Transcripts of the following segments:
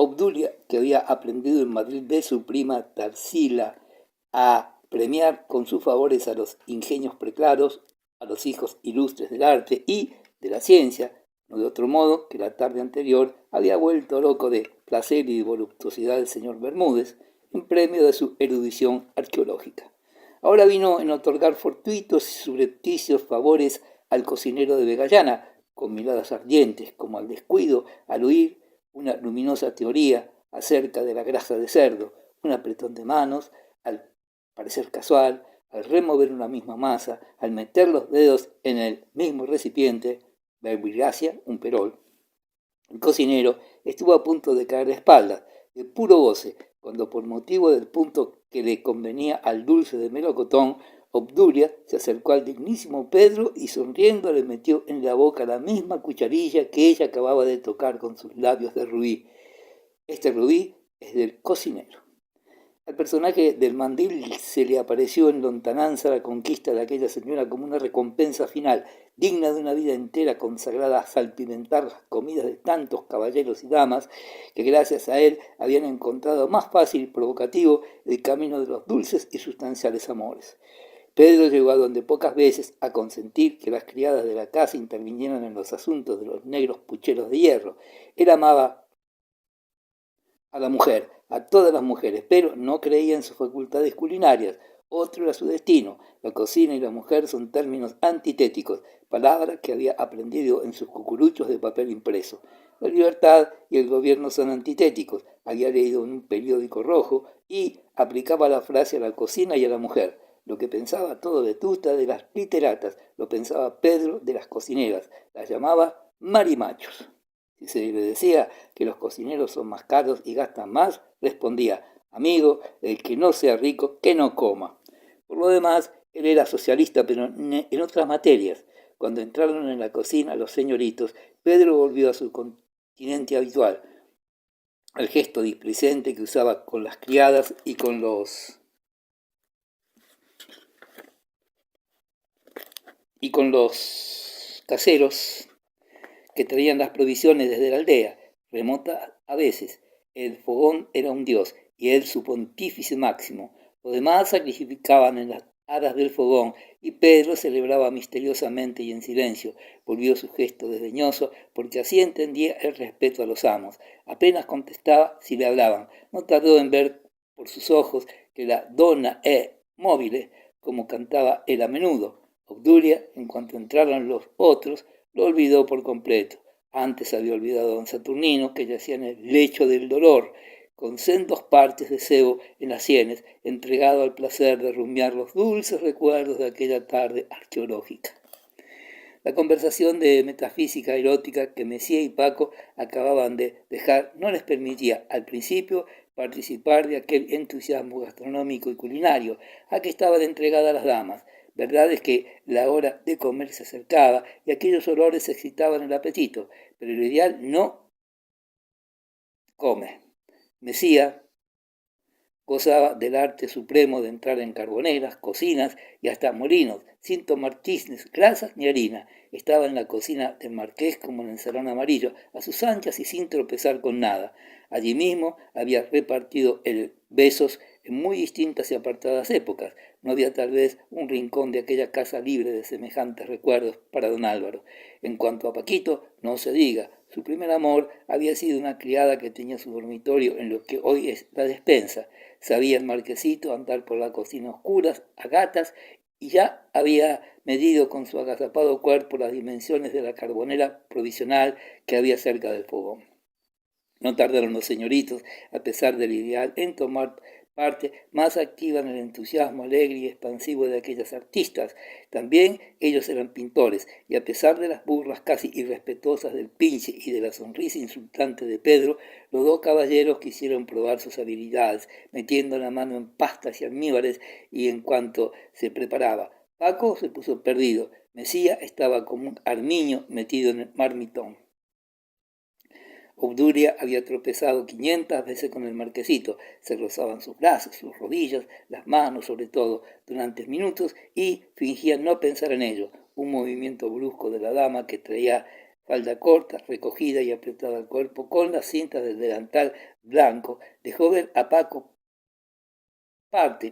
Obdulia, que había aprendido en Madrid de su prima Tarsila a premiar con sus favores a los ingenios preclaros, a los hijos ilustres del arte y de la ciencia, no de otro modo que la tarde anterior había vuelto loco de placer y voluptuosidad el señor Bermúdez, en premio de su erudición arqueológica. Ahora vino en otorgar fortuitos y subrepticios favores al cocinero de Vegallana, con miradas ardientes, como al descuido, al oír una luminosa teoría acerca de la grasa de cerdo, un apretón de manos, al parecer casual, al remover una misma masa, al meter los dedos en el mismo recipiente, verbigracia, un perol. El cocinero estuvo a punto de caer de espaldas, de puro goce, cuando por motivo del punto que le convenía al dulce de melocotón, Obdulia se acercó al dignísimo Pedro y sonriendo le metió en la boca la misma cucharilla que ella acababa de tocar con sus labios de rubí. Este rubí es del cocinero. Al personaje del mandil se le apareció en lontananza la conquista de aquella señora como una recompensa final, digna de una vida entera consagrada a salpimentar las comidas de tantos caballeros y damas que gracias a él habían encontrado más fácil y provocativo el camino de los dulces y sustanciales amores. Pedro llegó a donde pocas veces a consentir que las criadas de la casa intervinieran en los asuntos de los negros pucheros de hierro. Él amaba a la mujer, a todas las mujeres, pero no creía en sus facultades culinarias. Otro era su destino. La cocina y la mujer son términos antitéticos, palabras que había aprendido en sus cucuruchos de papel impreso. La libertad y el gobierno son antitéticos. Había leído en un periódico rojo y aplicaba la frase a la cocina y a la mujer. Lo que pensaba todo Vetusta de las literatas, lo pensaba Pedro de las cocineras. Las llamaba marimachos. Si se le decía que los cocineros son más caros y gastan más, respondía, amigo, el que no sea rico, que no coma. Por lo demás, él era socialista, pero en otras materias. Cuando entraron en la cocina los señoritos, Pedro volvió a su continente habitual, al gesto displicente que usaba con las criadas y con los caseros que traían las provisiones desde la aldea, remota a veces. El fogón era un dios y él su pontífice máximo. Los demás sacrificaban en las aras del fogón y Pedro celebraba misteriosamente y en silencio. Volvió su gesto desdeñoso porque así entendía el respeto a los amos. Apenas contestaba si le hablaban. No tardó en ver por sus ojos que la donna è móvil, como cantaba él a menudo. Obdulia, en cuanto entraron los otros, lo olvidó por completo. Antes había olvidado a don Saturnino, que yacía en el lecho del dolor, con sendos parches de cebo en las sienes, entregado al placer de rumiar los dulces recuerdos de aquella tarde arqueológica. La conversación de metafísica erótica que Mesía y Paco acababan de dejar no les permitía, al principio, participar de aquel entusiasmo gastronómico y culinario a que estaban entregadas las damas. Verdad es que la hora de comer se acercaba y aquellos olores excitaban el apetito, pero el ideal no come. Mesía gozaba del arte supremo de entrar en carboneras, cocinas y hasta molinos, sin tomar tiznes, grasas ni harina. Estaba en la cocina del marqués como en el salón amarillo, a sus anchas y sin tropezar con nada. Allí mismo había repartido besos en muy distintas y apartadas épocas. No había tal vez un rincón de aquella casa libre de semejantes recuerdos para don Álvaro. En cuanto a Paquito, no se diga. Su primer amor había sido una criada que tenía su dormitorio en lo que hoy es la despensa. Sabía el marquesito andar por la cocina oscuras, a gatas, y ya había medido con su agazapado cuerpo las dimensiones de la carbonera provisional que había cerca del fogón. No tardaron los señoritos, a pesar del ideal, en tomar parte más activa en el entusiasmo alegre y expansivo de aquellas artistas. También ellos eran pintores, y a pesar de las burlas casi irrespetuosas del pinche y de la sonrisa insultante de Pedro, los dos caballeros quisieron probar sus habilidades, metiendo la mano en pastas y almíbares, y en cuanto se preparaba, Paco se puso perdido. Mesía estaba como un armiño metido en el marmitón. Obdulia había tropezado 500 veces con el marquesito. Se rozaban sus brazos, sus rodillas, las manos sobre todo, durante minutos y fingía no pensar en ello. Un movimiento brusco de la dama que traía falda corta, recogida y apretada al cuerpo, con las cintas del delantal blanco, dejó ver a Paco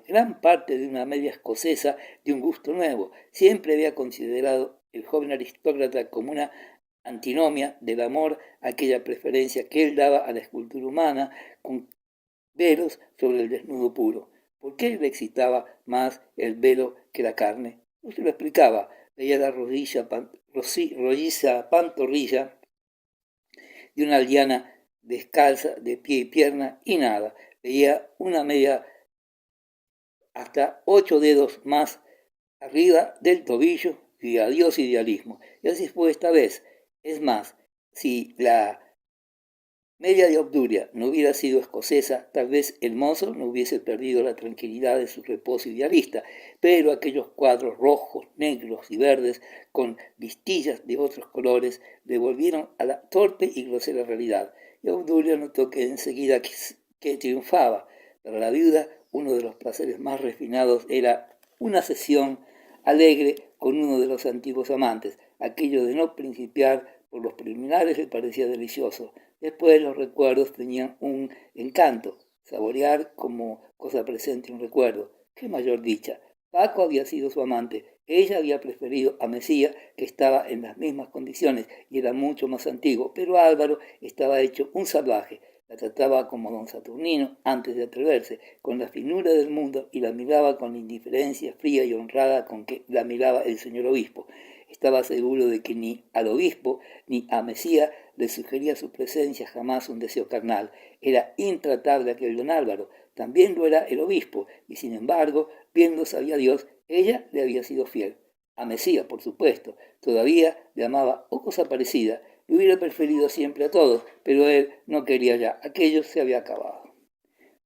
gran parte de una media escocesa de un gusto nuevo. Siempre había considerado el joven aristócrata como una antinomia del amor, aquella preferencia que él daba a la escultura humana con velos sobre el desnudo puro. ¿Por qué le excitaba más el velo que la carne? No se lo explicaba. Veía la rolliza pantorrilla de una aldeana descalza de pie y pierna y nada. Veía una media hasta 8 dedos más arriba del tobillo y adiós idealismo. Y así fue esta vez. Es más, si la media de Obdulia no hubiera sido escocesa, tal vez el mozo no hubiese perdido la tranquilidad de su reposo idealista, pero aquellos cuadros rojos, negros y verdes con listillas de otros colores le volvieron a la torpe y grosera realidad. Y Obdulia notó que enseguida que triunfaba. Para la viuda, uno de los placeres más refinados era una sesión alegre con uno de los antiguos amantes. Aquello de no principiar por los preliminares le parecía delicioso. Después los recuerdos tenían un encanto, saborear como cosa presente un recuerdo. ¡Qué mayor dicha! Paco había sido su amante, ella había preferido a Mesía, que estaba en las mismas condiciones y era mucho más antiguo, pero Álvaro estaba hecho un salvaje. La trataba como don Saturnino antes de atreverse, con la finura del mundo, y la miraba con la indiferencia fría y honrada con que la miraba el señor obispo. Estaba seguro de que ni al obispo ni a Mesía le sugería su presencia jamás un deseo carnal. Era intratable aquel don Álvaro, también lo era el obispo, y sin embargo, bien lo sabía Dios, ella le había sido fiel. A Mesía, por supuesto, todavía le amaba o cosa parecida, le hubiera preferido siempre a todos, pero él no quería ya, aquello se había acabado.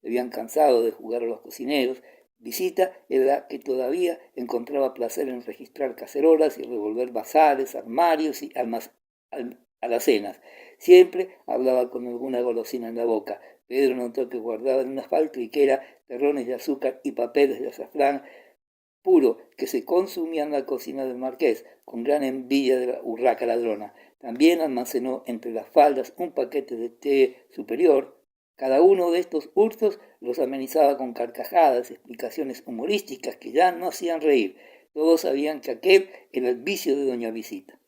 Le habían cansado de jugar a los cocineros. Visita era que todavía encontraba placer en registrar cacerolas y revolver bazares, armarios y alacenas. Siempre hablaba con alguna golosina en la boca. Pedro notó que guardaba en una faltriquera terrones de azúcar y papeles de azafrán puro que se consumía en la cocina del marqués, con gran envidia de la urraca ladrona. También almacenó entre las faldas un paquete de té superior. Cada uno de estos hurtos los amenizaba con carcajadas, explicaciones humorísticas que ya no hacían reír. Todos sabían que aquel era el vicio de doña Visita.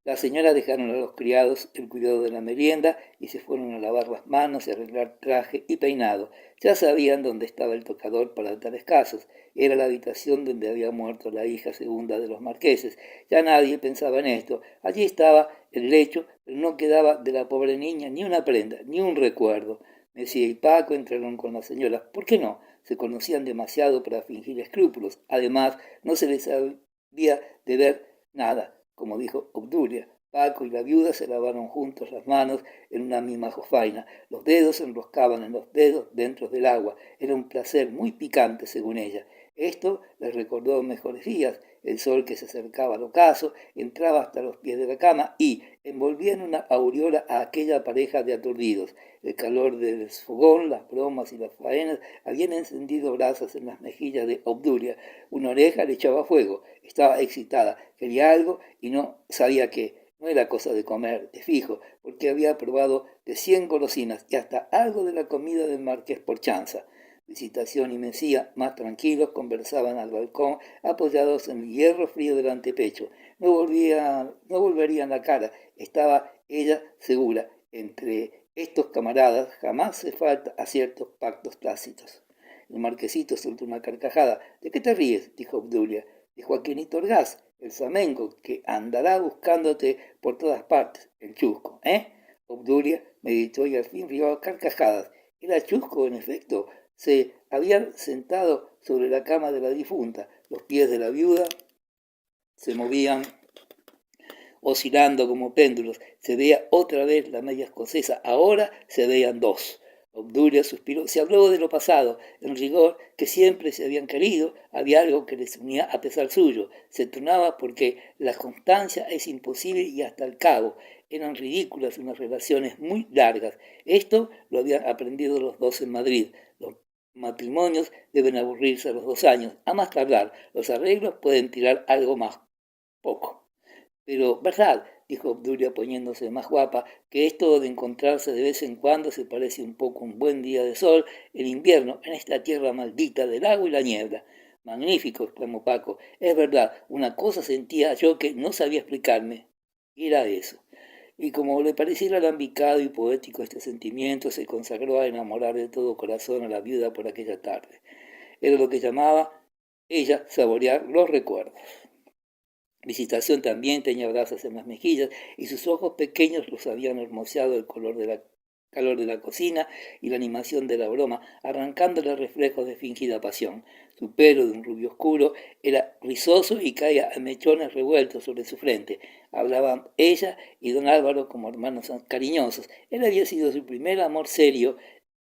Las señoras dejaron a los criados el cuidado de la merienda y se fueron a lavar las manos y arreglar traje y peinado. Ya sabían dónde estaba el tocador para tales casos. Era la habitación donde había muerto la hija segunda de los marqueses. Ya nadie pensaba en esto. Allí estaba el lecho, pero no quedaba de la pobre niña ni una prenda, ni un recuerdo. Mesía y Paco entraron con las señoras. ¿Por qué no? Se conocían demasiado para fingir escrúpulos. Además, no se les había de ver nada. Como dijo Obdulia, Paco y la viuda se lavaron juntos las manos en una misma jofaina. Los dedos se enroscaban en los dedos dentro del agua. Era un placer muy picante, según ella. Esto les recordó mejores días. El sol que se acercaba al ocaso entraba hasta los pies de la cama y envolvía en una aureola a aquella pareja de aturdidos. El calor del fogón, las bromas y las faenas habían encendido brasas en las mejillas de Obdulia. Una oreja le echaba fuego. Estaba excitada, quería algo y no sabía qué. No era cosa de comer, de fijo, porque había probado de 100 golosinas y hasta algo de la comida del marqués por chanza. Visitación y Mesía, más tranquilos, conversaban al balcón, apoyados en el hierro frío del antepecho. No volverían la cara, estaba ella segura. Entre estos camaradas jamás se falta a ciertos pactos tácitos. El marquesito soltó una carcajada. ¿De qué te ríes?, dijo Obdulia. De Joaquinito Orgaz, el flamenco, que andará buscándote por todas partes, el chusco, ¿eh? Obdulia meditó y al fin rió a carcajadas. Era chusco, en efecto. Se habían sentado sobre la cama de la difunta. Los pies de la viuda se movían oscilando como péndulos. Se veía otra vez la media escocesa. Ahora se veían dos. Obdulia suspiró. Se habló de lo pasado. En rigor, que siempre se habían querido, había algo que les unía a pesar suyo. Se tronaba porque la constancia es imposible y hasta el cabo. Eran ridículas unas relaciones muy largas. Esto lo habían aprendido los dos en Madrid. Los matrimonios deben aburrirse a los 2 años. A más tardar, los arreglos pueden tirar algo más poco. Pero, ¿verdad?, dijo Obdulia poniéndose más guapa, que esto de encontrarse de vez en cuando se parece un poco a un buen día de sol en invierno en esta tierra maldita del agua y la niebla. Magnífico, exclamó Paco. Es verdad, una cosa sentía yo que no sabía explicarme. Y era eso. Y como le pareciera alambicado y poético este sentimiento, se consagró a enamorar de todo corazón a la viuda por aquella tarde. Era lo que llamaba ella saborear los recuerdos. Visitación también tenía brasas en las mejillas y sus ojos pequeños los habían hermoseado el calor de la cocina y la animación de la broma, arrancándole reflejos de fingida pasión. Su pelo, de un rubio oscuro, era rizoso y caía a mechones revueltos sobre su frente. Hablaban ella y don Álvaro como hermanos cariñosos. Él había sido su primer amor serio,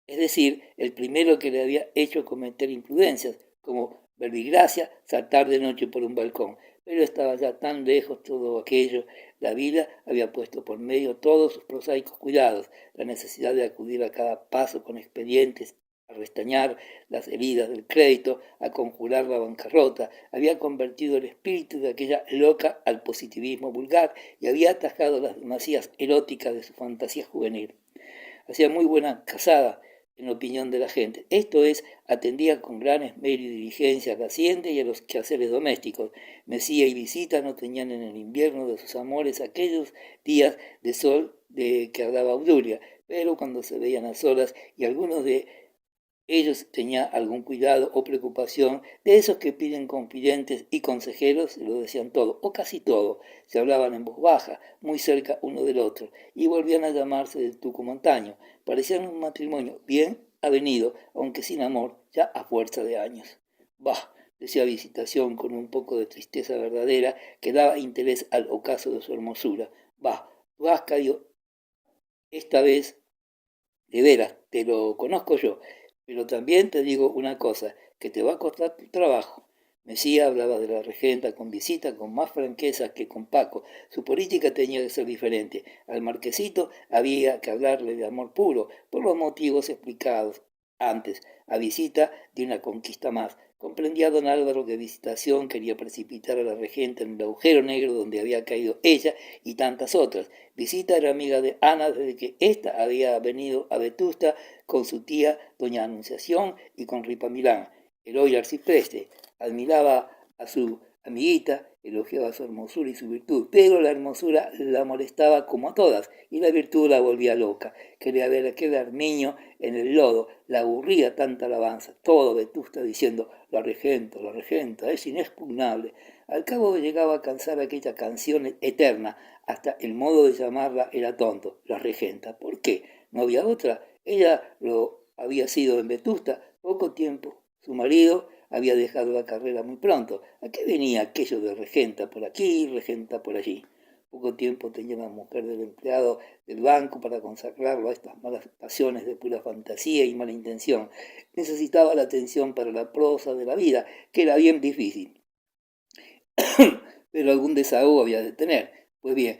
es decir, el primero que le había hecho cometer imprudencias, como verbigracia, saltar de noche por un balcón. Pero estaba ya tan lejos todo aquello. La vida había puesto por medio todos sus prosaicos cuidados, la necesidad de acudir a cada paso con expedientes, a restañar las heridas del crédito, a conjurar la bancarrota, había convertido el espíritu de aquella loca al positivismo vulgar y había atajado las demasías eróticas de su fantasía juvenil. Hacía muy buena casada, en opinión de la gente. Esto es, atendía con gran esmero y diligencia a la hacienda y a los quehaceres domésticos. Mesía y Visita no tenían en el invierno de sus amores aquellos días de sol de que hablaba Obdulia, pero cuando se veían a solas y algunos de ellos tenían algún cuidado o preocupación, de esos que piden confidentes y consejeros, lo decían todo, o casi todo, se hablaban en voz baja, muy cerca uno del otro, y volvían a llamarse de tucumontaño. Parecían un matrimonio bien avenido, aunque sin amor, ya a fuerza de años. Bah, decía Visitación con un poco de tristeza verdadera que daba interés al ocaso de su hermosura. Bah, Vascadio, esta vez, de veras, te lo conozco yo. Pero también te digo una cosa, que te va a costar tu trabajo. Mesía hablaba de la regenta con Visita con más franqueza que con Paco. Su política tenía que ser diferente. Al marquesito había que hablarle de amor puro, por los motivos explicados antes. A Visita de una conquista más. Comprendía don Álvaro que Visitación quería precipitar a la regenta en el agujero negro donde había caído ella y tantas otras. Visita era amiga de Ana desde que ésta había venido a Vetusta con su tía doña Anunciación y con Ripamilán. El hoy arcipreste admiraba a su amiguita, elogiaba su hermosura y su virtud, pero la hermosura la molestaba como a todas y la virtud la volvía loca. Quería ver aquel armiño en el lodo, la aburría tanta alabanza, todo Vetusta diciendo la regenta, es inexpugnable. Al cabo llegaba a cansar aquella canción eterna, hasta el modo de llamarla era tonto, la regenta. ¿Por qué? ¿No había otra? Ella lo había sido en Vetusta poco tiempo. Su marido había dejado la carrera muy pronto. ¿A qué venía aquello de regenta por aquí, regenta por allí? Poco tiempo tenía la mujer del empleado del banco para consagrarlo a estas malas pasiones de pura fantasía y mala intención. Necesitaba la atención para la prosa de la vida, que era bien difícil. Pero algún desahogo había de tener. Pues bien,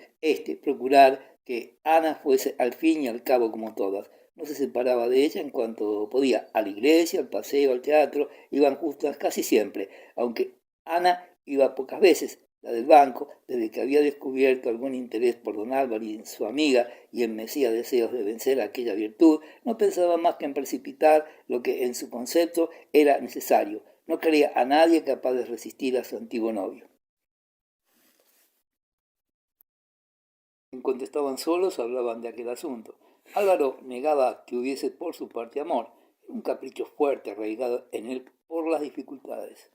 procurar que Ana fuese al fin y al cabo como todas. No se separaba de ella en cuanto podía. A la iglesia, al paseo, al teatro, iban justas casi siempre, aunque Ana iba pocas veces. La del banco, desde que había descubierto algún interés por don Álvaro y en su amiga y en Mesía deseos de vencer aquella virtud, no pensaba más que en precipitar lo que en su concepto era necesario. No quería a nadie capaz de resistir a su antiguo novio. En cuanto estaban solos, hablaban de aquel asunto. Álvaro negaba que hubiese por su parte amor, un capricho fuerte arraigado en él por las dificultades.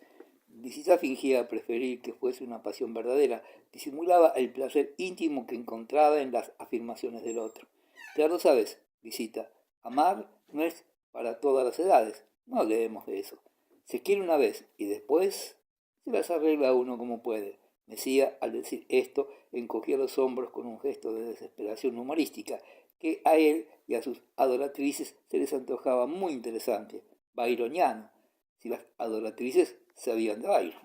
Visita fingía preferir que fuese una pasión verdadera, disimulaba el placer íntimo que encontraba en las afirmaciones del otro. Ya lo sabes, Visita, amar no es para todas las edades, no hablemos de eso. Se quiere una vez y después se las arregla uno como puede. Mesía, al decir esto, encogía los hombros con un gesto de desesperación humorística, que a él y a sus adoratrices se les antojaba muy interesante, byroniano, si las adoratrices sabían de Byron.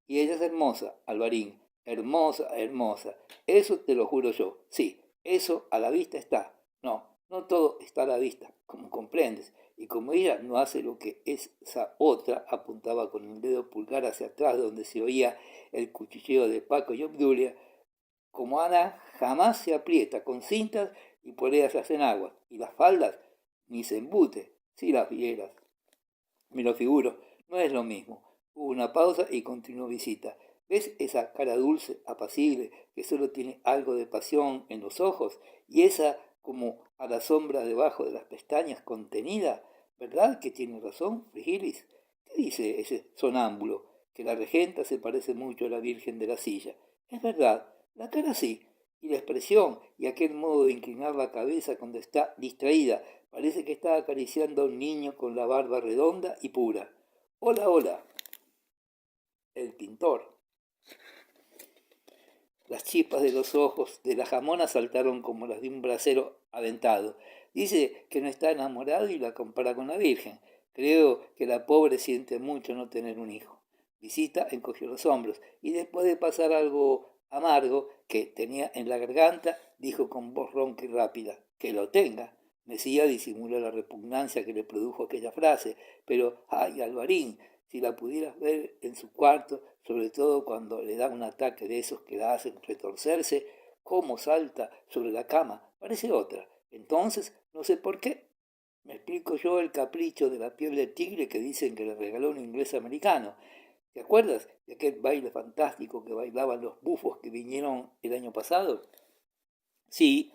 Y ella es hermosa, Alvarín, hermosa, hermosa, eso te lo juro yo, sí, eso a la vista está. No todo está a la vista, como comprendes, y como ella no hace lo que esa otra, apuntaba con el dedo pulgar hacia atrás donde se oía el cuchicheo de Paco y Obdulia, como Ana jamás se aprieta con cintas y poleas hacen agua, y las faldas ni se embute, si las vieras. Me lo figuro, no es lo mismo. Hubo una pausa y continuó visita. ¿Ves esa cara dulce, apacible, que solo tiene algo de pasión en los ojos? Y esa como a la sombra debajo de las pestañas contenida. ¿Verdad que tiene razón, Frigilis? ¿Qué dice ese sonámbulo? Que la regenta se parece mucho a la Virgen de la Silla. Es verdad, la cara sí, y la expresión y aquel modo de inclinar la cabeza cuando está distraída. Parece que está acariciando a un niño con la barba redonda y pura. Hola, hola, el pintor. Las chispas de los ojos de la jamona saltaron como las de un brasero aventado. Dice que no está enamorado y la compara con la Virgen. Creo que la pobre siente mucho no tener un hijo. Visita encogió los hombros y después de pasar algo amargo que tenía en la garganta, dijo con voz ronca y rápida, que lo tenga. Mesía disimuló la repugnancia que le produjo aquella frase, pero, ay, Alvarín, si la pudieras ver en su cuarto, sobre todo cuando le da un ataque de esos que la hacen retorcerse, cómo salta sobre la cama, parece otra. Entonces, no sé por qué. Me explico yo el capricho de la piel de tigre que dicen que le regaló un inglés americano. ¿Te acuerdas de aquel baile fantástico que bailaban los bufos que vinieron el año pasado? Sí.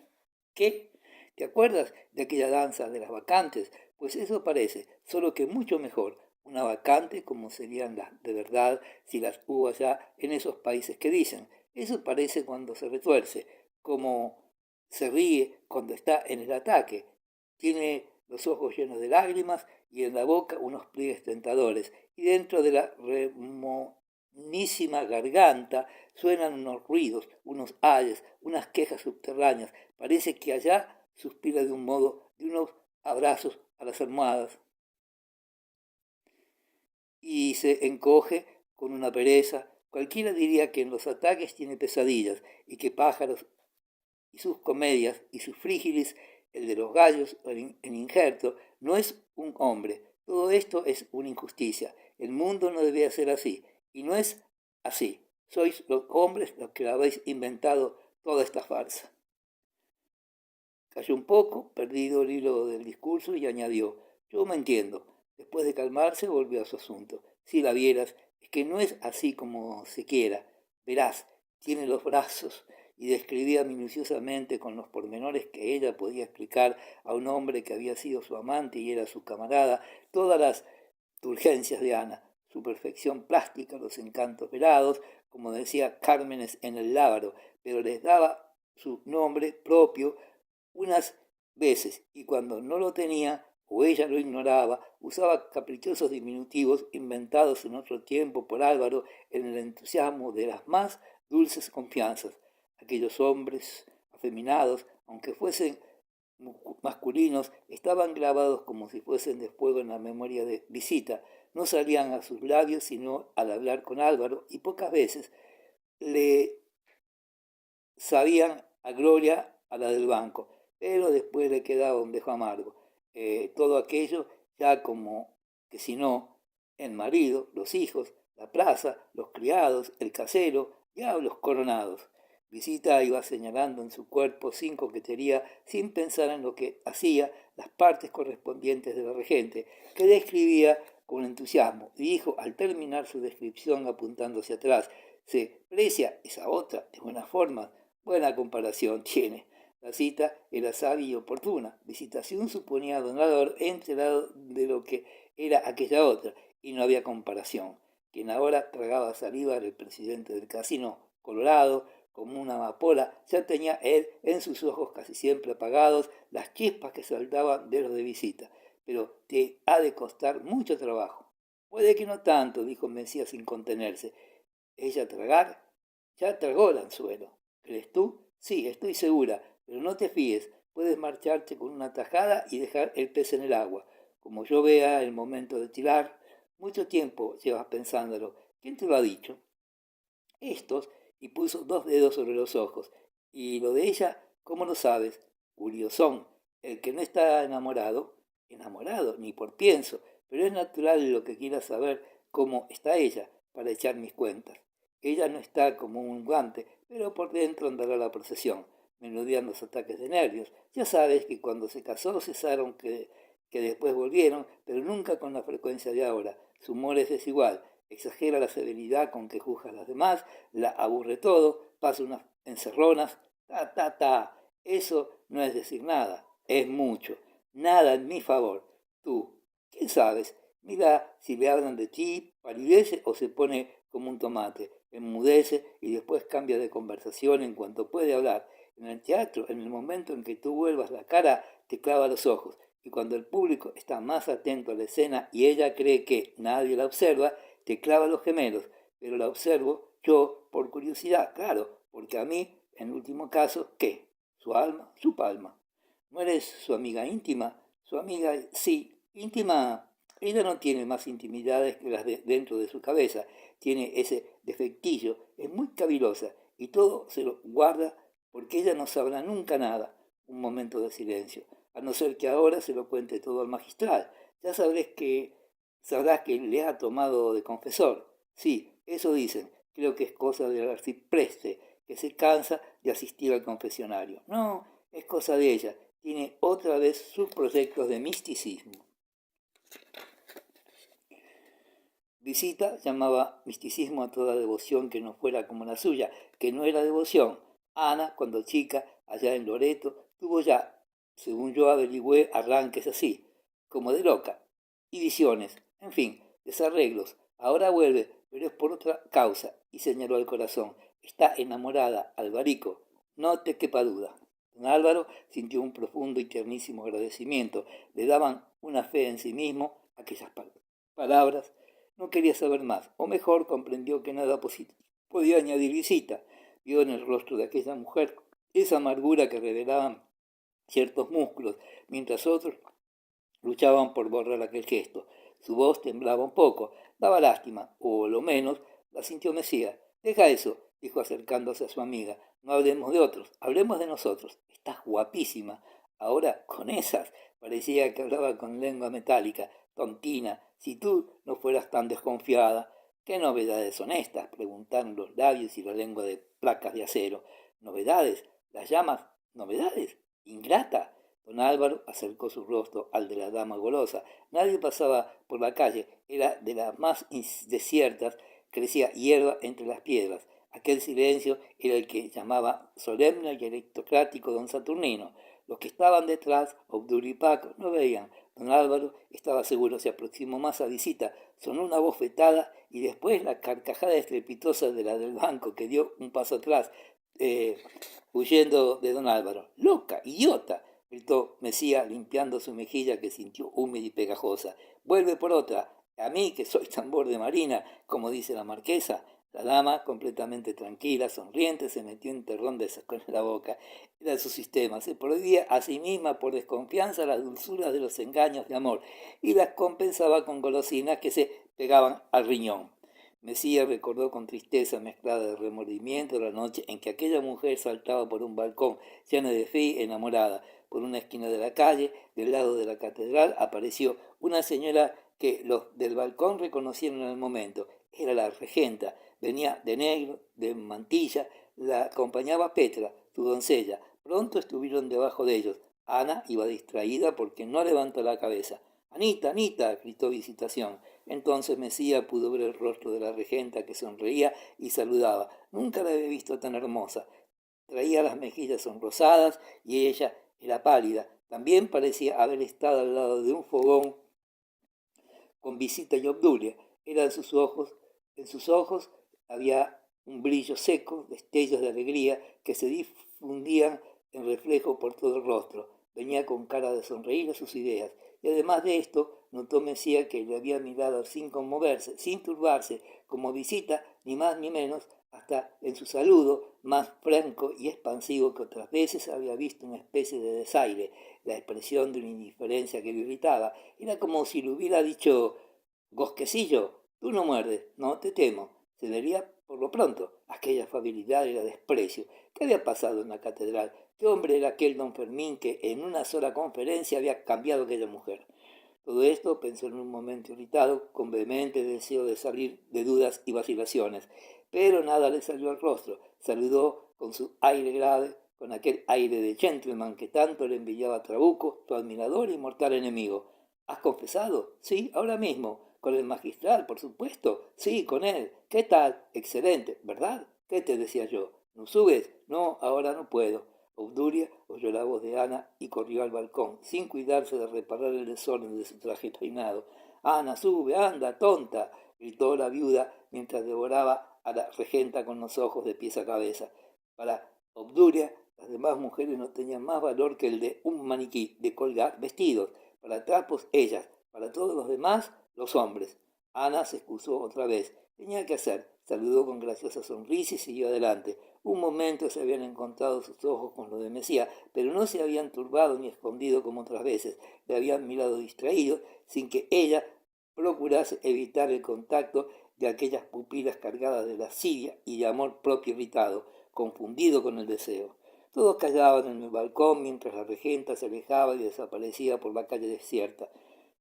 ¿Qué? ¿Te acuerdas de aquella danza de las bacantes? Pues eso parece, solo que mucho mejor. Una vacante como serían las de verdad si las hubo allá en esos países que dicen. Eso parece cuando se retuerce, como se ríe cuando está en el ataque. Tiene los ojos llenos de lágrimas y en la boca unos pliegues tentadores. Y dentro de la remonísima garganta suenan unos ruidos, unos ayes, unas quejas subterráneas. Parece que allá suspira de un modo, de unos abrazos a las almohadas y se encoge con una pereza. Cualquiera diría que en los ataques tiene pesadillas y que pájaros y sus comedias y sus frígilis, el de los gallos, el injerto, no es un hombre. Todo esto es una injusticia. El mundo no debía ser así. Y no es así. Sois los hombres los que habéis inventado toda esta farsa. Cayó un poco, perdido el hilo del discurso, y añadió, yo me entiendo. Después de calmarse, volvió a su asunto. Si la vieras, es que no es así como se quiera. Verás, tiene los brazos, y describía minuciosamente con los pormenores que ella podía explicar a un hombre que había sido su amante y era su camarada, todas las turgencias de Ana, su perfección plástica, los encantos velados, como decía Cármenes en el Lábaro, pero les daba su nombre propio unas veces, y cuando no lo tenía, o ella lo ignoraba, usaba caprichosos diminutivos inventados en otro tiempo por Álvaro en el entusiasmo de las más dulces confianzas. Aquellos hombres afeminados, aunque fuesen masculinos, estaban grabados como si fuesen de fuego en la memoria de visita. No salían a sus labios sino al hablar con Álvaro, y pocas veces le sabían a gloria a la del banco, pero después le quedaba un dejo amargo. Todo aquello ya como que si no, el marido, los hijos, la plaza, los criados, el casero, diablos coronados. Visita iba señalando en su cuerpo sin coquetería, sin pensar en lo que hacía, las partes correspondientes de la regente, que describía con entusiasmo, y dijo al terminar su descripción apuntándose atrás, se precia esa otra de buena forma, buena comparación tiene. La cita era sabia y oportuna. Visitación suponía a don Álvaro enterado de lo que era aquella otra, y no había comparación. Quien ahora tragaba saliva era el presidente del casino, colorado, como una amapola, ya tenía él en sus ojos casi siempre apagados las chispas que saltaban de los de visita. Pero te ha de costar mucho trabajo. Puede que no tanto, dijo Mesías sin contenerse. Ella tragar, ya tragó el anzuelo. ¿Crees tú? Sí, estoy segura, pero no te fíes. Puedes marcharte con una tajada y dejar el pez en el agua. Como yo vea el momento de tirar, mucho tiempo llevas pensándolo. ¿Quién te lo ha dicho? Estos, y puso dos dedos sobre los ojos. Y lo de ella, ¿cómo lo sabes? Curiosón. El que no está enamorado, enamorado, ni por pienso, pero es natural lo que quiera saber cómo está ella, para echar mis cuentas. Ella no está como un guante, pero por dentro andará la procesión, menudeando los ataques de nervios. Ya sabes que cuando se casó cesaron, que después volvieron, pero nunca con la frecuencia de ahora. Su humor es desigual, exagera la severidad con que juzga a las demás, la aburre todo, pasa unas encerronas, ta. Eso no es decir nada, es mucho. Nada en mi favor. Tú, ¿qué sabes? Mira si le hablan de ti, palidece o se pone como un tomate, enmudece y después cambia de conversación en cuanto puede hablar. En el teatro, en el momento en que tú vuelvas la cara, te clava los ojos. Y cuando el público está más atento a la escena y ella cree que nadie la observa, te clava los gemelos. Pero la observo yo por curiosidad, claro, porque a mí, en último caso, ¿qué? Su alma, su palma. ¿No eres su amiga íntima? Su amiga, sí, íntima. Ella no tiene más intimidades que las de dentro de su cabeza. Tiene ese defectillo, es muy cavilosa y todo se lo guarda porque ella no sabrá nunca nada. Un momento de silencio, a no ser que ahora se lo cuente todo al magistral. Ya sabrás que le ha tomado de confesor. Sí, eso dicen. Creo que es cosa del arcipreste, que se cansa de asistir al confesionario. No, es cosa de ella. Tiene otra vez sus proyectos de misticismo. Visita llamaba misticismo a toda devoción que no fuera como la suya, que no era devoción. Ana, cuando chica, allá en Loreto, tuvo ya, según yo averigüé, arranques así, como de loca, y visiones, en fin, desarreglos. Ahora vuelve, pero es por otra causa, y señaló al corazón. Está enamorada, Alvarico, no te quepa duda. Don Álvaro sintió un profundo y tiernísimo agradecimiento. Le daban una fe en sí mismo aquellas palabras. No quería saber más, o mejor comprendió que nada podía añadir visita. Vio en el rostro de aquella mujer esa amargura que revelaban ciertos músculos, mientras otros luchaban por borrar aquel gesto. Su voz temblaba un poco, daba lástima, o lo menos la sintió Mesía. Deja eso, dijo acercándose a su amiga. No hablemos de otros, hablemos de nosotros. Estás guapísima. Ahora, con esas, parecía que hablaba con lengua metálica. Tontina, si tú no fueras tan desconfiada. ¿Qué novedades son estas? Preguntaron los labios y la lengua de placas de acero. ¿Novedades? ¿Las llamas novedades? ¿Ingrata? Don Álvaro acercó su rostro al de la dama golosa. Nadie pasaba por la calle, era de las más desiertas, crecía hierba entre las piedras. Aquel silencio era el que llamaba solemne y aristocrático don Saturnino. Los que estaban detrás, Obdulio y Paco, no veían. Don Álvaro estaba seguro, se aproximó más a visita. Sonó una bofetada y después la carcajada estrepitosa de la del banco, que dio un paso atrás, huyendo de don Álvaro. ¡Loca, idiota!, gritó Mesía, limpiando su mejilla que sintió húmeda y pegajosa. Vuelve por otra. A mí, que soy tambor de marina, como dice la marquesa. La dama, completamente tranquila, sonriente, se metió un terrón de saco en la boca. Era su sistema. Se prohibía a sí misma por desconfianza las dulzuras de los engaños de amor y las compensaba con golosinas que se pegaban al riñón. Mesía recordó con tristeza mezclada de remordimiento la noche en que aquella mujer saltaba por un balcón lleno de fe enamorada. Por una esquina de la calle, del lado de la catedral, apareció una señora que los del balcón reconocieron en el momento. Era la regenta. Venía de negro, de mantilla, la acompañaba Petra, su doncella. Pronto estuvieron debajo de ellos. Ana iba distraída porque no levantó la cabeza. Anita, Anita, gritó Visitación. Entonces Mesía pudo ver el rostro de la regenta que sonreía y saludaba. Nunca la había visto tan hermosa. Traía las mejillas sonrosadas y ella era pálida. También parecía haber estado al lado de un fogón con Visita y Obdulia. Era en sus ojos había un brillo seco, destellos de alegría que se difundían en reflejo por todo el rostro. Venía con cara de sonreír a sus ideas. Y además de esto, notó Mesía que le había mirado sin conmoverse, sin turbarse, como Visita, ni más ni menos, hasta en su saludo, más franco y expansivo que otras veces había visto una especie de desaire, la expresión de una indiferencia que le irritaba. Era como si le hubiera dicho: Gosquecillo, tú no muerdes, no te temo. Se vería por lo pronto. Aquella afabilidad era desprecio. ¿Qué había pasado en la catedral? ¿Qué hombre era aquel don Fermín que en una sola conferencia había cambiado a aquella mujer? Todo esto pensó en un momento irritado, con vehemente deseo de salir de dudas y vacilaciones. pero nada le salió al rostro. Saludó con su aire grave, con aquel aire de gentleman que tanto le envidiaba a Trabuco, tu admirador y mortal enemigo. ¿Has confesado? Sí, ahora mismo. ¿Con el magistral, por supuesto? Sí, con él. ¿Qué tal? Excelente, ¿verdad? ¿Qué te decía yo? ¿No subes? No, ahora no puedo. Obdulia oyó la voz de Ana y corrió al balcón, sin cuidarse de reparar el desorden de su traje peinado. Ana, sube, anda, tonta, gritó la viuda mientras devoraba a la regenta con los ojos de pies a cabeza. Para Obdulia, las demás mujeres no tenían más valor que el de un maniquí de colgar vestidos. Para trapos, ellas. Para todos los demás, los hombres. Ana se excusó otra vez. Tenía que hacer. Saludó con graciosa sonrisa y siguió adelante. Un momento se habían encontrado sus ojos con los de Mesía, pero no se habían turbado ni escondido como otras veces. Le habían mirado distraídos, sin que ella procurase evitar el contacto de aquellas pupilas cargadas de lascivia y de amor propio irritado, confundido con el deseo. Todos callaban en el balcón mientras la regenta se alejaba y desaparecía por la calle desierta.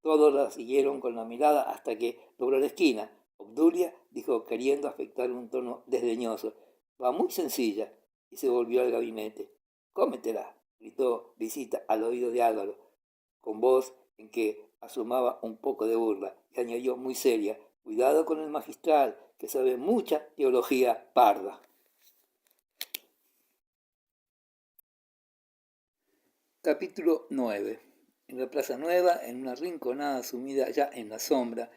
Todos la siguieron con la mirada hasta que logró la esquina. Obdulia dijo queriendo afectar un tono desdeñoso: va muy sencilla, y se volvió al gabinete. Cómetela, gritó Visita al oído de Álvaro, con voz en que asomaba un poco de burla, y añadió muy seria: cuidado con el magistral, que sabe mucha teología parda. Capítulo 9. En la Plaza Nueva, en una rinconada sumida ya en la sombra,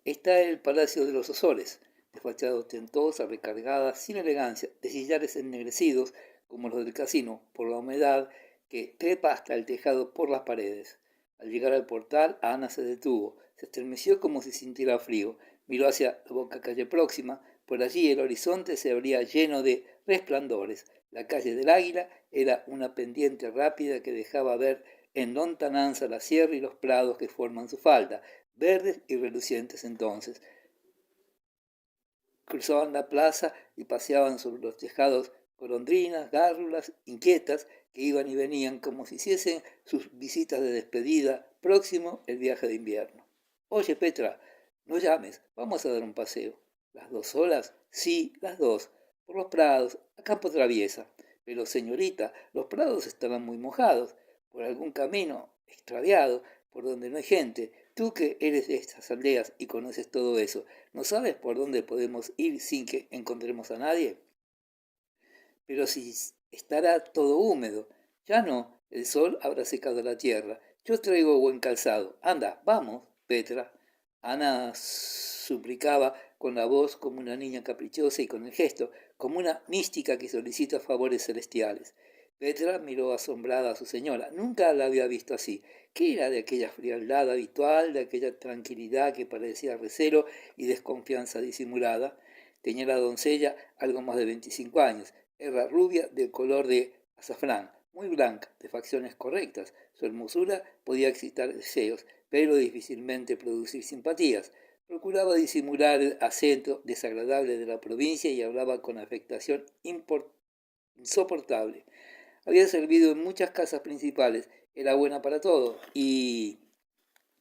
está el Palacio de los Osores, de fachada ostentosa, recargada, sin elegancia, de sillares ennegrecidos, como los del casino, por la humedad que trepa hasta el tejado por las paredes. Al llegar al portal, Ana se detuvo, se estremeció como si sintiera frío, miró hacia la boca calle próxima. Por allí el horizonte se abría lleno de resplandores. La calle del Águila era una pendiente rápida que dejaba ver en lontananza la sierra y los prados que forman su falda, verdes y relucientes entonces. Cruzaban la plaza y paseaban sobre los tejados golondrinas, gárrulas, inquietas, que iban y venían como si hiciesen sus visitas de despedida, próximo el viaje de invierno. Oye, Petra, no llames, vamos a dar un paseo. ¿Las dos solas? Sí, las dos. Por los prados, a campo traviesa. Pero, señorita, los prados estarán muy mojados. Por algún camino extraviado, por donde no hay gente. Tú que eres de estas aldeas y conoces todo eso, ¿no sabes por dónde podemos ir sin que encontremos a nadie? Pero si estará todo húmedo. Ya no, el sol habrá secado la tierra. Yo traigo buen calzado. Anda, vamos, Petra. Ana suplicaba con la voz como una niña caprichosa y con el gesto como una mística que solicita favores celestiales. Petra miró asombrada a su señora. Nunca la había visto así. ¿Qué era de aquella frialdad habitual, de aquella tranquilidad que parecía recelo y desconfianza disimulada? Tenía la doncella algo más de 25 años. Era rubia de color de azafrán, muy blanca, de facciones correctas. Su hermosura podía excitar deseos, pero difícilmente producir simpatías. Procuraba disimular el acento desagradable de la provincia y hablaba con afectación insoportable. Había servido en muchas casas principales, era buena para todo y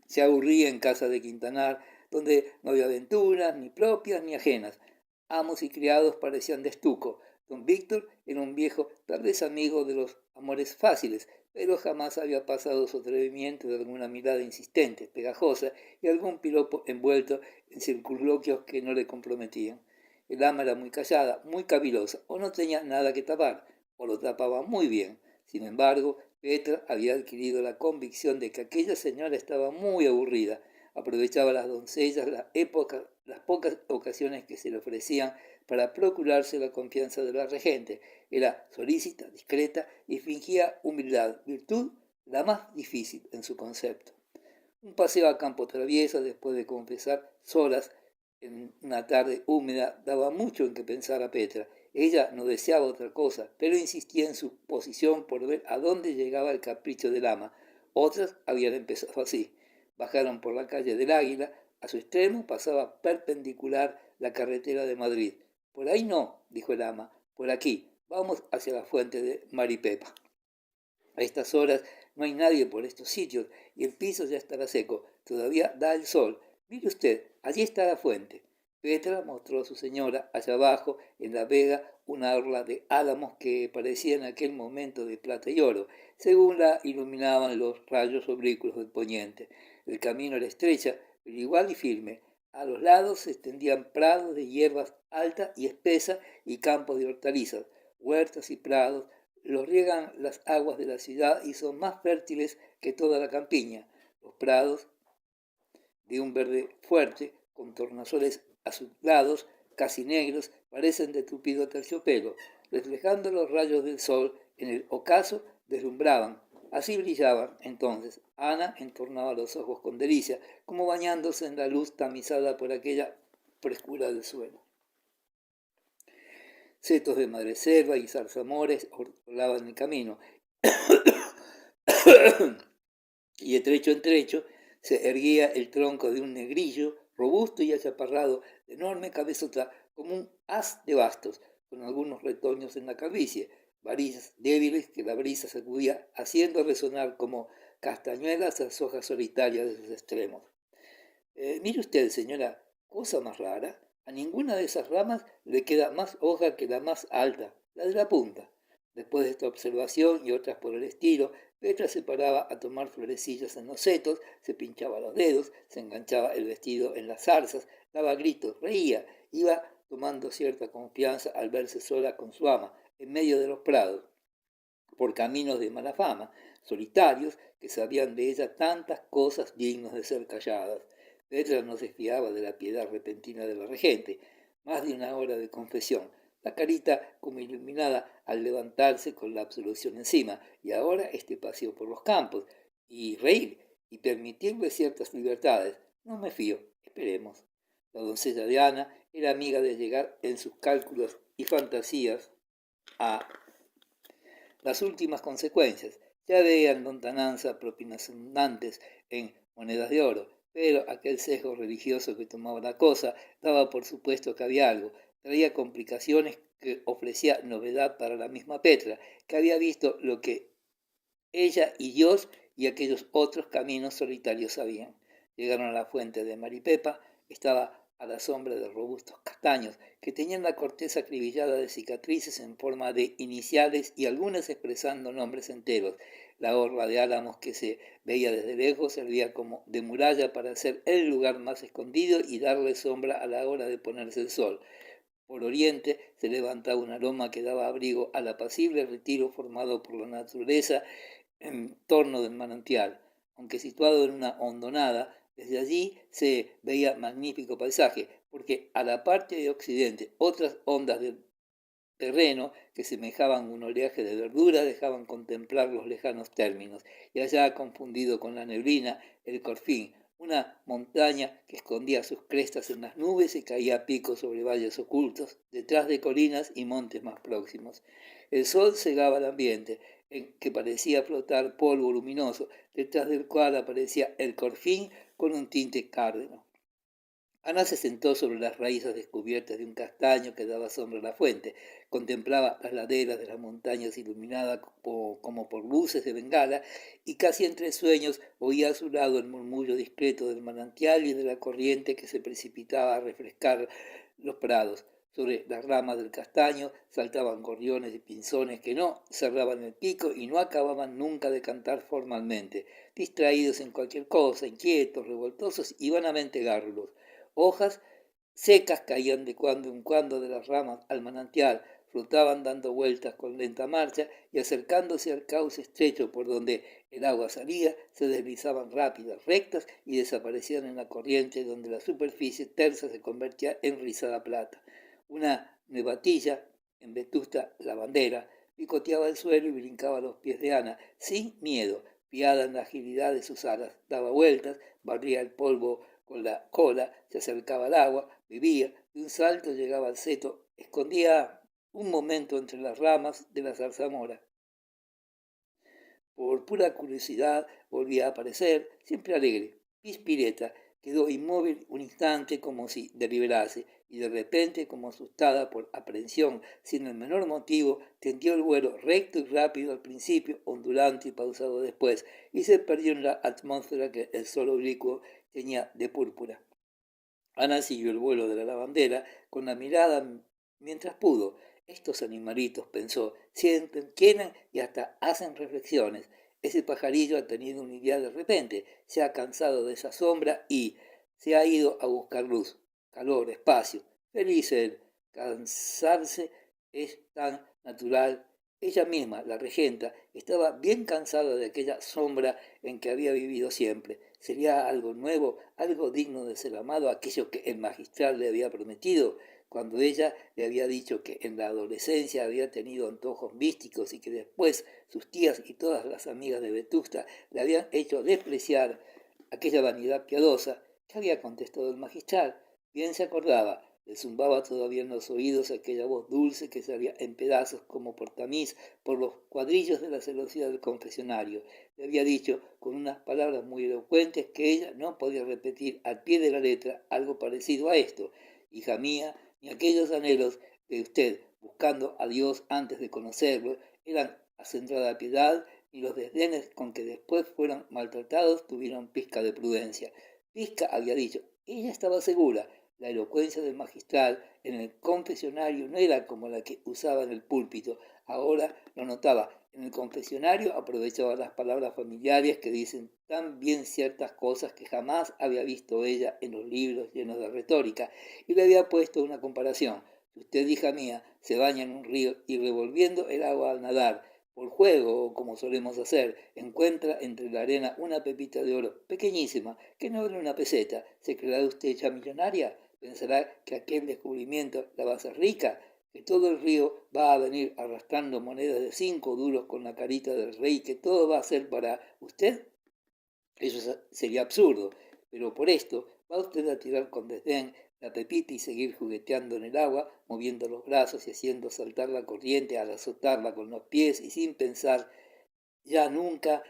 se aburría en casa de Quintanar, donde no había aventuras, ni propias ni ajenas. Amos y criados parecían de estuco. Don Víctor era un viejo, tal vez amigo de los amores fáciles, pero jamás había pasado su atrevimiento de alguna mirada insistente, pegajosa y algún piropo envuelto en circunloquios que no le comprometían. El ama era muy callada, muy cavilosa, o no tenía nada que tapar, o lo tapaba muy bien. Sin embargo, Petra había adquirido la convicción de que aquella señora estaba muy aburrida. Aprovechaba las doncellas las pocas ocasiones que se le ofrecían para procurarse la confianza de la regente. Era solícita, discreta y fingía humildad, virtud la más difícil en su concepto. Un paseo a campo traviesa después de confesar solas en una tarde húmeda daba mucho en que pensar a Petra. Ella no deseaba otra cosa, pero insistía en su posición por ver a dónde llegaba el capricho del ama. Otras habían empezado así. Bajaron por la calle del Águila. A su extremo pasaba perpendicular la carretera de Madrid. Por ahí no, dijo el ama, por aquí. Vamos hacia la fuente de Maripepa. A estas horas no hay nadie por estos sitios y el piso ya estará seco. Todavía da el sol. Mire usted, allí está la fuente. Petra mostró a su señora allá abajo, en la vega, una orla de álamos que parecía en aquel momento de plata y oro, según la iluminaban los rayos oblicuos del poniente. El camino era estrecha, pero igual y firme. A los lados se extendían prados de hierbas alta y espesa y campos de hortalizas, huertas y prados. Los riegan las aguas de la ciudad y son más fértiles que toda la campiña. Los prados, de un verde fuerte, con tornasoles azulados, casi negros, parecen de tupido terciopelo. Reflejando los rayos del sol en el ocaso, deslumbraban. Así brillaban entonces. Ana entornaba los ojos con delicia, como bañándose en la luz tamizada por aquella frescura del suelo. Setos de madreselva y zarzamores orlaban el camino, y de trecho en trecho se erguía el tronco de un negrillo robusto y achaparrado, de enorme cabezota, como un haz de bastos, con algunos retoños en la calvicie, varillas débiles que la brisa sacudía, haciendo resonar como castañuelas las hojas solitarias de sus extremos. Mire usted, señora, cosa más rara, a ninguna de esas ramas le queda más hoja que la más alta, la de la punta. Después de esta observación y otras por el estilo, Petra se paraba a tomar florecillas en los setos, se pinchaba los dedos, se enganchaba el vestido en las zarzas, daba gritos, reía, iba tomando cierta confianza al verse sola con su ama, en medio de los prados, por caminos de mala fama, solitarios, que sabían de ella tantas cosas dignas de ser calladas. Petra no se fiaba de la piedad repentina de la regente. Más de una hora de confesión, la carita como iluminada al levantarse con la absolución encima, y ahora este paseo por los campos, y reír, y permitirle ciertas libertades. No me fío, esperemos. La doncella de Ana era amiga de llegar en sus cálculos y fantasías a las últimas consecuencias. Ya veían lontananza propinantes en monedas de oro, pero aquel sesgo religioso que tomaba la cosa daba por supuesto que había algo, traía complicaciones que ofrecía novedad para la misma Petra, que había visto lo que ella y Dios y aquellos otros caminos solitarios sabían. Llegaron a la fuente de Maripepa, estaba a la sombra de robustos castaños que tenían la corteza acribillada de cicatrices en forma de iniciales y algunas expresando nombres enteros. La orla de álamos que se veía desde lejos servía como de muralla para hacer el lugar más escondido y darle sombra a la hora de ponerse el sol. Por oriente se levantaba una loma que daba abrigo al apacible retiro formado por la naturaleza en torno del manantial. Aunque situado en una hondonada, desde allí se veía magnífico paisaje, porque a la parte de occidente otras ondas del terreno que semejaban un oleaje de verdura dejaban contemplar los lejanos términos, y allá, confundido con la neblina, el Corfín, una montaña que escondía sus crestas en las nubes y caía a pico sobre valles ocultos, detrás de colinas y montes más próximos. El sol cegaba el ambiente, en que parecía flotar polvo luminoso, detrás del cual aparecía el Corfín con un tinte cárdeno. Ana se sentó sobre las raíces descubiertas de un castaño que daba sombra a la fuente, contemplaba las laderas de las montañas iluminadas como por luces de bengala, y casi entre sueños oía a su lado el murmullo discreto del manantial y de la corriente que se precipitaba a refrescar los prados. Sobre las ramas del castaño saltaban gorriones y pinzones que no cerraban el pico y no acababan nunca de cantar formalmente, distraídos en cualquier cosa, inquietos, revoltosos y vanamente gárrulos. Hojas secas caían de cuando en cuando de las ramas al manantial, flotaban dando vueltas con lenta marcha y acercándose al cauce estrecho por donde el agua salía, se deslizaban rápidas, rectas y desaparecían en la corriente donde la superficie tersa se convertía en rizada plata. Una nevatilla, en vetusta lavandera, picoteaba el suelo y brincaba a los pies de Ana, sin miedo, fiada en la agilidad de sus alas. Daba vueltas, barría el polvo con la cola, se acercaba al agua, bebía, de un salto llegaba al seto, escondía un momento entre las ramas de la zarzamora. Por pura curiosidad volvía a aparecer, siempre alegre, pispireta, quedó inmóvil un instante como si deliberase, y de repente, como asustada por aprehensión, sin el menor motivo, tendió el vuelo recto y rápido al principio, ondulante y pausado después, y se perdió en la atmósfera que el sol oblicuo tenía de púrpura. Ana siguió el vuelo de la lavandera con la mirada mientras pudo. Estos animalitos, pensó, sienten, quieren y hasta hacen reflexiones. Ese pajarillo ha tenido una idea de repente, se ha cansado de esa sombra y se ha ido a buscar luz, calor, espacio. Feliz él. Cansarse es tan natural. Ella misma, la regenta, estaba bien cansada de aquella sombra en que había vivido siempre. Sería algo nuevo, algo digno de ser amado, aquello que el magistral le había prometido, cuando ella le había dicho que en la adolescencia había tenido antojos místicos y que después sus tías y todas las amigas de Vetusta le habían hecho despreciar aquella vanidad piadosa. ¿Qué había contestado el magistral? Bien se acordaba, le zumbaba todavía en los oídos aquella voz dulce que salía en pedazos como por tamiz por los cuadrillos de la celosía del confesionario. Le había dicho con unas palabras muy elocuentes que ella no podía repetir al pie de la letra algo parecido a esto. Hija mía, ni aquellos anhelos de usted buscando a Dios antes de conocerlo eran a centrada piedad, ni los desdenes con que después fueron maltratados tuvieron pizca de prudencia. Pizca había dicho, ella estaba segura. La elocuencia del magistral en el confesionario no era como la que usaba en el púlpito. Ahora lo notaba. En el confesionario aprovechaba las palabras familiares que dicen tan bien ciertas cosas que jamás había visto ella en los libros llenos de retórica, y le había puesto una comparación. Si usted, hija mía, se baña en un río y revolviendo el agua al nadar, por juego o como solemos hacer, encuentra entre la arena una pepita de oro pequeñísima que no vale una peseta, ¿se creerá usted hecha millonaria? ¿Pensará que aquel descubrimiento la va a hacer rica? ¿Que todo el río va a venir arrastrando monedas de 5 duros con la carita del rey, que todo va a ser para usted? Eso sería absurdo, pero por esto va usted a tirar con desdén la pepita y seguir jugueteando en el agua, moviendo los brazos y haciendo saltar la corriente al azotarla con los pies y sin pensar ya nunca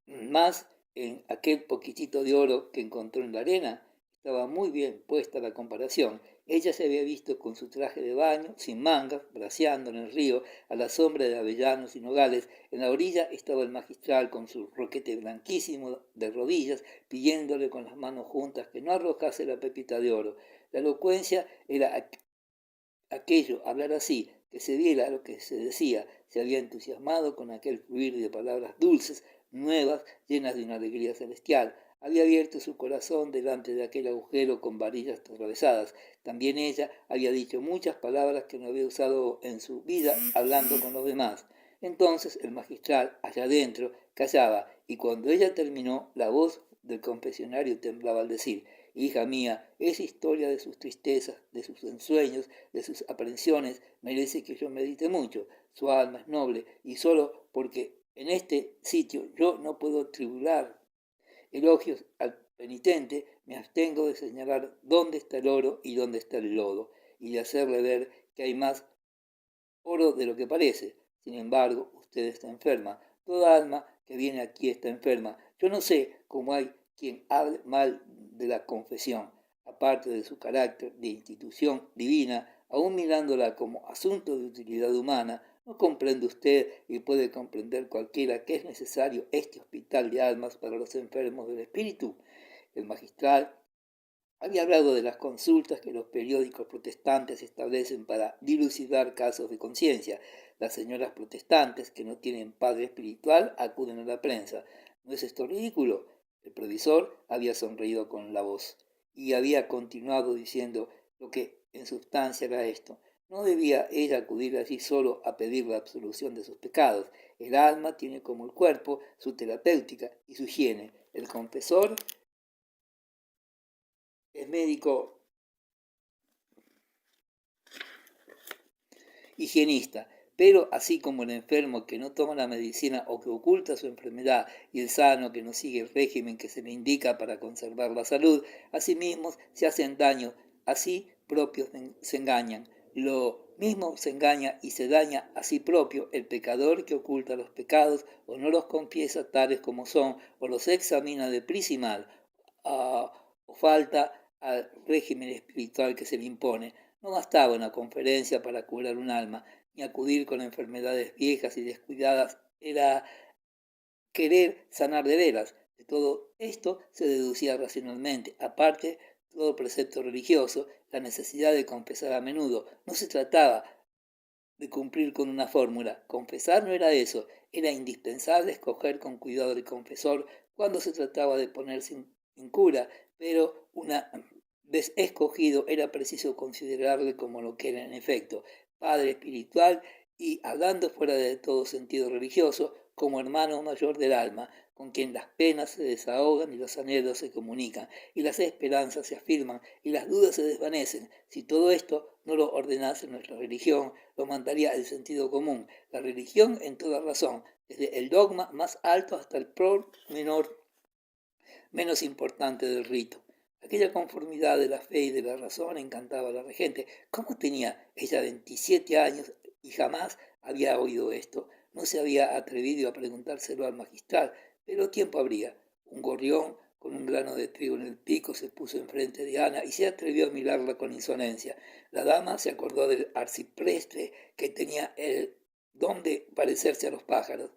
más en aquel poquitito de oro que encontró en la arena. Estaba muy bien puesta la comparación. Ella se había visto con su traje de baño, sin mangas, braceando en el río, a la sombra de avellanos y nogales. En la orilla estaba el magistral con su roquete blanquísimo de rodillas, pidiéndole con las manos juntas que no arrojase la pepita de oro. La elocuencia era aquello, hablar así, que se viera lo que se decía, se había entusiasmado con aquel fluir de palabras dulces, nuevas, llenas de una alegría celestial. Había abierto su corazón delante de aquel agujero con varillas atravesadas. También ella había dicho muchas palabras que no había usado en su vida hablando con los demás. Entonces el magistral, allá adentro, callaba, y cuando ella terminó, la voz del confesionario temblaba al decir: hija mía, esa historia de sus tristezas, de sus ensueños, de sus aprensiones, merece que yo medite mucho. Su alma es noble, y solo porque en este sitio yo no puedo tribular elogios al penitente, me abstengo de señalar dónde está el oro y dónde está el lodo, y de hacerle ver que hay más oro de lo que parece. Sin embargo, usted está enferma. Toda alma que viene aquí está enferma. Yo no sé cómo hay quien hable mal de la confesión, aparte de su carácter de institución divina, aún mirándola como asunto de utilidad humana. No comprende usted y puede comprender cualquiera que es necesario este hospital de almas para los enfermos del espíritu. El magistral había hablado de las consultas que los periódicos protestantes establecen para dilucidar casos de conciencia. Las señoras protestantes que no tienen padre espiritual acuden a la prensa. ¿No es esto ridículo? El provisor había sonreído con la voz y había continuado diciendo lo que en sustancia era esto. No debía ella acudir allí solo a pedir la absolución de sus pecados. El alma tiene como el cuerpo su terapéutica y su higiene. El confesor es médico higienista, pero así como el enfermo que no toma la medicina o que oculta su enfermedad y el sano que no sigue el régimen que se le indica para conservar la salud, asimismo se hacen daño, así propios se engañan. Lo mismo se engaña y se daña a sí propio el pecador que oculta los pecados o no los confiesa tales como son o los examina de prisa y mal, o falta al régimen espiritual que se le impone. No bastaba una conferencia para curar un alma, ni acudir con enfermedades viejas y descuidadas. Era querer sanar de veras. De todo esto se deducía racionalmente. Aparte, todo precepto religioso, la necesidad de confesar a menudo. No se trataba de cumplir con una fórmula. Confesar no era eso, era indispensable escoger con cuidado el confesor cuando se trataba de ponerse en cura, pero una vez escogido era preciso considerarle como lo que era en efecto, padre espiritual y, hablando fuera de todo sentido religioso, como hermano mayor del alma, con quien las penas se desahogan y los anhelos se comunican, y las esperanzas se afirman y las dudas se desvanecen. Si todo esto no lo ordenase nuestra religión, lo mandaría el sentido común. La religión en toda razón, desde el dogma más alto hasta el menor menos importante del rito. Aquella conformidad de la fe y de la razón encantaba a la regente. ¿Cómo tenía ella 27 años y jamás había oído esto? No se había atrevido a preguntárselo al magistral, pero tiempo habría. Un gorrión con un grano de trigo en el pico se puso enfrente de Ana y se atrevió a mirarla con insolencia. La dama se acordó del arcipreste que tenía el don de parecerse a los pájaros.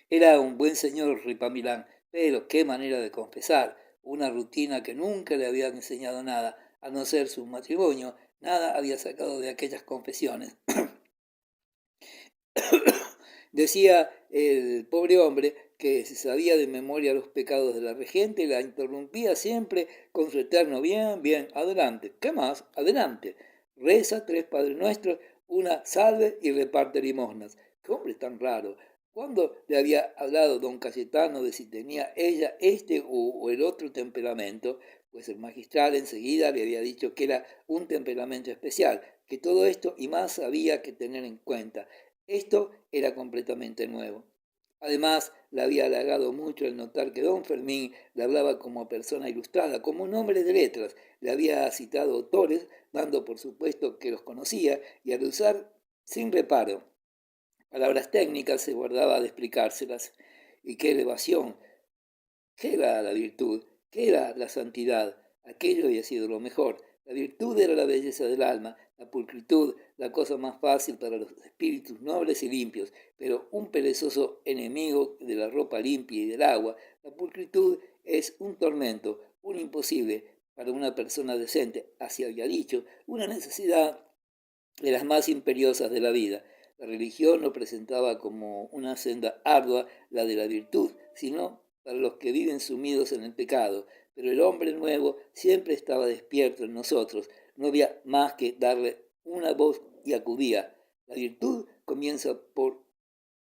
Era un buen señor Ripamilán, pero qué manera de confesar, una rutina que nunca le había enseñado nada, a no ser su matrimonio, nada había sacado de aquellas confesiones. Decía el pobre hombre que se sabía de memoria los pecados de la regente y la interrumpía siempre con su eterno bien, bien, adelante. ¿Qué más? Adelante. Reza 3 Padres Nuestros, una salve y reparte limosnas. Qué hombre tan raro. ¿Cuándo le había hablado don Cayetano de si tenía ella este o el otro temperamento? Pues el magistral enseguida le había dicho que era un temperamento especial, que todo esto y más había que tener en cuenta. Esto era completamente nuevo. Además, le había halagado mucho el notar que don Fermín le hablaba como persona ilustrada, como un hombre de letras. Le había citado autores, dando por supuesto que los conocía, y al usar sin reparo palabras técnicas se guardaba de explicárselas. Y qué elevación, qué era la virtud, qué era la santidad. Aquello había sido lo mejor. La virtud era la belleza del alma, la pulcritud, la cosa más fácil para los espíritus nobles y limpios, pero un perezoso enemigo de la ropa limpia y del agua. La pulcritud es un tormento, un imposible para una persona decente, así había dicho, una necesidad de las más imperiosas de la vida. La religión no presentaba como una senda ardua la de la virtud, sino para los que viven sumidos en el pecado. Pero el hombre nuevo siempre estaba despierto en nosotros. No había más que darle una voz y acudía. La virtud comienza por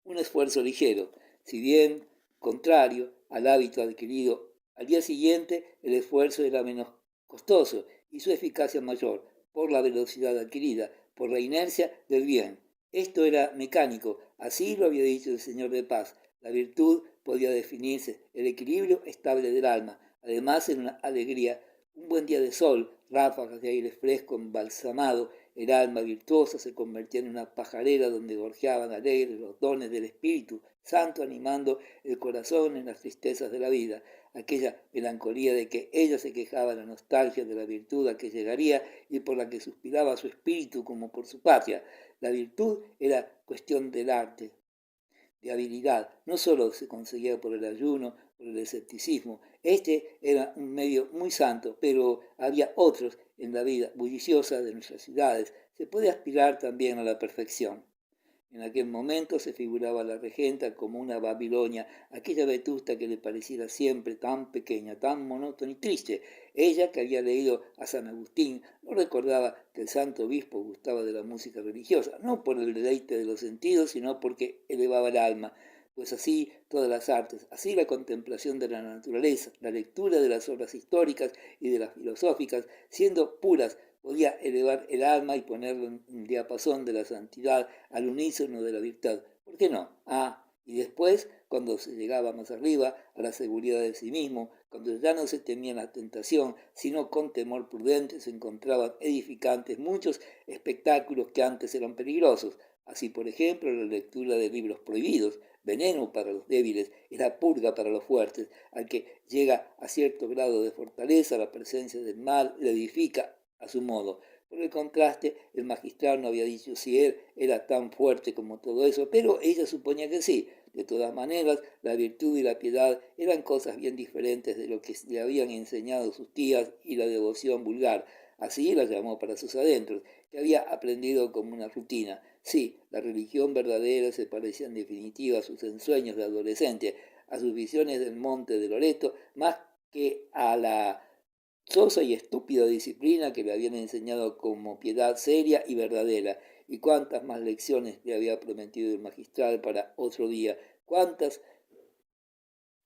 un esfuerzo ligero, si bien contrario al hábito adquirido. Al día siguiente el esfuerzo era menos costoso y su eficacia mayor, por la velocidad adquirida, por la inercia del bien. Esto era mecánico, así lo había dicho el Señor de Paz. La virtud podía definirse, el equilibrio estable del alma, además en una alegría, un buen día de sol, ráfagas de aire fresco embalsamado, el alma virtuosa se convertía en una pajarera donde gorjeaban alegres los dones del Espíritu Santo, animando el corazón en las tristezas de la vida. Aquella melancolía de que ella se quejaba, la nostalgia de la virtud a que llegaría y por la que suspiraba su espíritu como por su patria. La virtud era cuestión del arte, de habilidad. No solo se conseguía por el ayuno, por el escepticismo. Este era un medio muy santo, pero había otros en la vida bulliciosa de nuestras ciudades. Se puede aspirar también a la perfección. En aquel momento se figuraba a la regenta como una Babilonia, aquella vetusta que le pareciera siempre tan pequeña, tan monótona y triste. Ella, que había leído a San Agustín, no recordaba que el santo obispo gustaba de la música religiosa, no por el deleite de los sentidos, sino porque elevaba el alma. Pues así todas las artes, así la contemplación de la naturaleza, la lectura de las obras históricas y de las filosóficas, siendo puras, podía elevar el alma y ponerlo en diapasón de la santidad al unísono de la virtud. ¿Por qué no? Y después, cuando se llegaba más arriba, a la seguridad de sí mismo, cuando ya no se temía la tentación, sino con temor prudente se encontraban edificantes muchos espectáculos que antes eran peligrosos. Así, por ejemplo, la lectura de libros prohibidos, veneno para los débiles, era purga para los fuertes. Al que llega a cierto grado de fortaleza, la presencia del mal le edifica a su modo. Por el contraste, el magistral no había dicho si él era tan fuerte como todo eso, pero ella suponía que sí. De todas maneras, la virtud y la piedad eran cosas bien diferentes de lo que le habían enseñado sus tías y la devoción vulgar. Así la llamó para sus adentros, que había aprendido como una rutina. Sí, la religión verdadera se parecía en definitiva a sus ensueños de adolescente, a sus visiones del monte de Loreto, más que a la sosa y estúpida disciplina que le habían enseñado como piedad seria y verdadera. Y cuántas más lecciones le había prometido el magistral para otro día, cuántas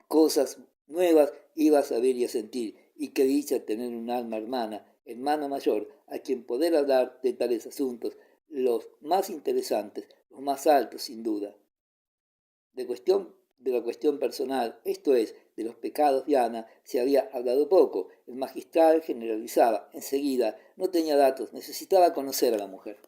cosas nuevas iba a saber y a sentir, y qué dicha tener un alma hermana, hermana mayor, a quien poder hablar de tales asuntos, los más interesantes, los más altos sin duda. De la cuestión personal, esto es, de los pecados de Ana, se había hablado poco. El magistral generalizaba enseguida, no tenía datos, necesitaba conocer a la mujer.